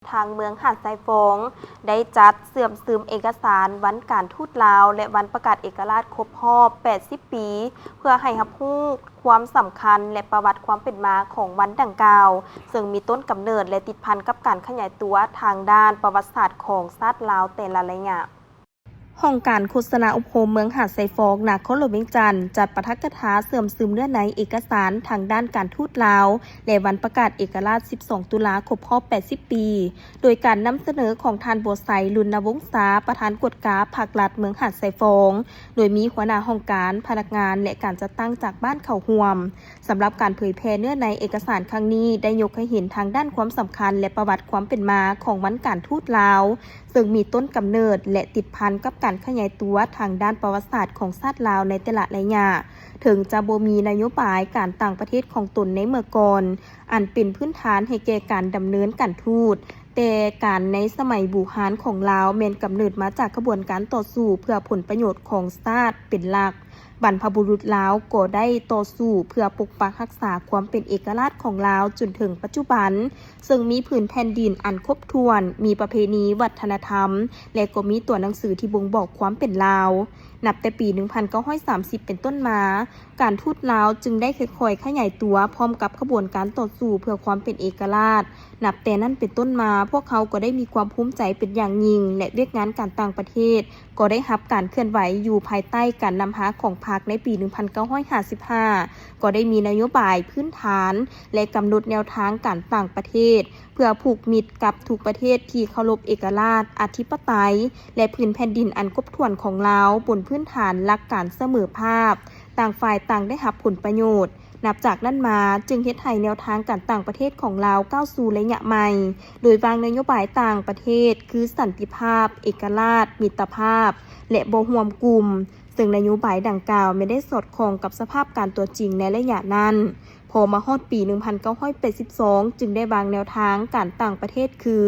ทางเมืองหาดทรายฟงได้จัดเสื่อมซึมเอกสารวันการทูตลาวและวันประกาศเอกราชครบรอบ 80 ปี เพื่อให้รับรู้ความสำคัญและประวัติความเป็นมาของวันดังกล่าว ซึ่งมีต้นกำเนิดและติดพันกับการขยายตัวทางด้านประวัติศาสตร์ของชาติลาวแต่ละระยะห้องการโฆษณาอบรมเมืองหาดทรายฟงนครหลวงเวียงจันทร์จัดปาฐกถาเสื่อมซึมเนื้อในเอกสารทางด้านการทูตลาวและวันประกาศเอกราช 12 ตุลาครบรอบ 80 ปี โดยการนำเสนอของทานบัวไซลุนวงศาประธานกฎกาภาครัฐเมืองหาดทรายฟงโดยมีหัวหน้าห้องการพนักงานและการจัดตั้งจากบ้านเขาห่วมสำหรับการเผยแพร่เนื้อในเอกสารครั้งนี้ได้ยกให้เห็นทางด้านความสำคัญและประวัติความเป็นมาของวันการทูตลาวซึ่งมีต้นกำเนิดและติดพันกับการขยายตัวทางด้านประวัติศาสตร์ของชาติลาวในแต่ละระยะถึงจะบ่มีนโยบายการต่างประเทศของตนในเมื่อก่อนอันเป็นพื้นฐานให้แก่การดำเนินการทูตแต่การในสมัยบูฮานของลาวแม้นกำเนิดมาจากกระบวนการต่อสู้เพื่อผลประโยชน์ของชาติเป็นหลักบรรพบุรุษลาวก็ได้ต่อสู้เพื่อปกปักรักษาความเป็นเอกราชของลาวจนถึงปัจจุบันซึ่งมีผืนแผ่นดินอันครบถ้วนมีประเพณีวัฒนธรรมและก็มีตัวหนังสือที่บ่งบอกความเป็นลาวนับแต่ปี 1930 เป็นต้นมาการทูตลาวจึงได้ค่อยๆขยายตัวพร้อมกับขบวนการต่อสู้เพื่อความเป็นเอกราชนับแต่นั้นเป็นต้นมาพวกเขาก็ได้มีความภูมิใจเป็นอย่างยิ่งและเวียกงานการต่างประเทศก็ได้รับการเคลื่อนไหวอยู่ภายใต้การนำหาของพรรคในปี 1955 ก็ได้มีนโยบายพื้นฐานและกำหนดแนวทางการต่างประเทศเพื่อผูกมิตรกับทุกประเทศที่เคารพเอกราชอธิปไตยและพื้นแผ่นดินอันครบถ้วนของลาวบนพื้นฐานหลักการเสมอภาคต่างฝ่ายต่างได้รับผลประโยชน์นับจากนั้นมาจึงเฮ็ดให้แนวทางการต่างประเทศของลาวก้าวสู่ระยะใหม่โดยวางนโยบายต่างประเทศคือสันติภาพเอกราชมิตรภาพและบ่ร่วมกลุ่มซึ่งนโยบายดังกล่าวไม่ได้สอดคล้องกับสภาพการตัวจริงในระยะนั้นพอมาฮอดปี 1982 จึงได้วางแนวทางการต่างประเทศคือ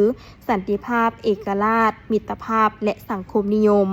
สันติภาพเอกราชมิตรภาพและสังคมนิยม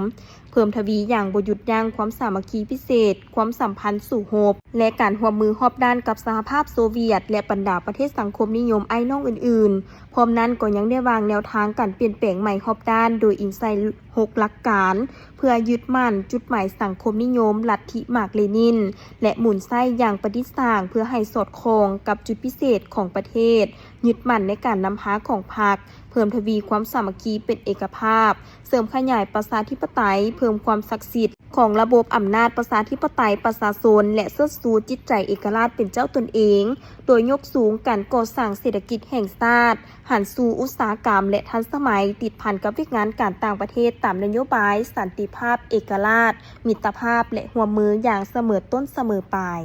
เพิ่มทวีอย่างบ่หยุดยั้งความสามัคคีพิเศษความสัมพันธ์สู่โฮปและการร่วมมือรอบด้านกับสหภาพโซเวียตและบรรดาประเทศสังคมนิยมไอ้น้องอื่นๆพร้อมนั้นก็ยังได้วางแนวทางการเปลี่ยนแปลงใหม่รอบด้านโดยอิงใส่6 หลักการเพื่อยึดมั่นจุดหมายสังคมนิยมลัทธิมาร์กเลนินและหมุนไส้อย่างประดิษฐ์สร้างเพื่อให้สอดคล้องกับจุดพิเศษของประเทศยึดมั่นในการนำพาของพรรคเพิ่มทวีความสามัคคีเป็นเอกภาพเสริมขยายประชาธิปไตยเพิ่มความศักดิ์สิทธิ์ของระบบอำนาจประชาธิปไตยประชาชนและเชิดชูจิตใจเอกราชเป็นเจ้าตนเองโดยยกสูงการก่อสร้างเศรษฐกิจแห่งชาติหันสู่อุตสาหกรรมและทันสมัยติดพันกับวิกงานการต่างประเทศตามนโยบายสันติภาพเอกราชมิตรภาพและร่วมมืออย่างเสมอต้นเสมอปลาย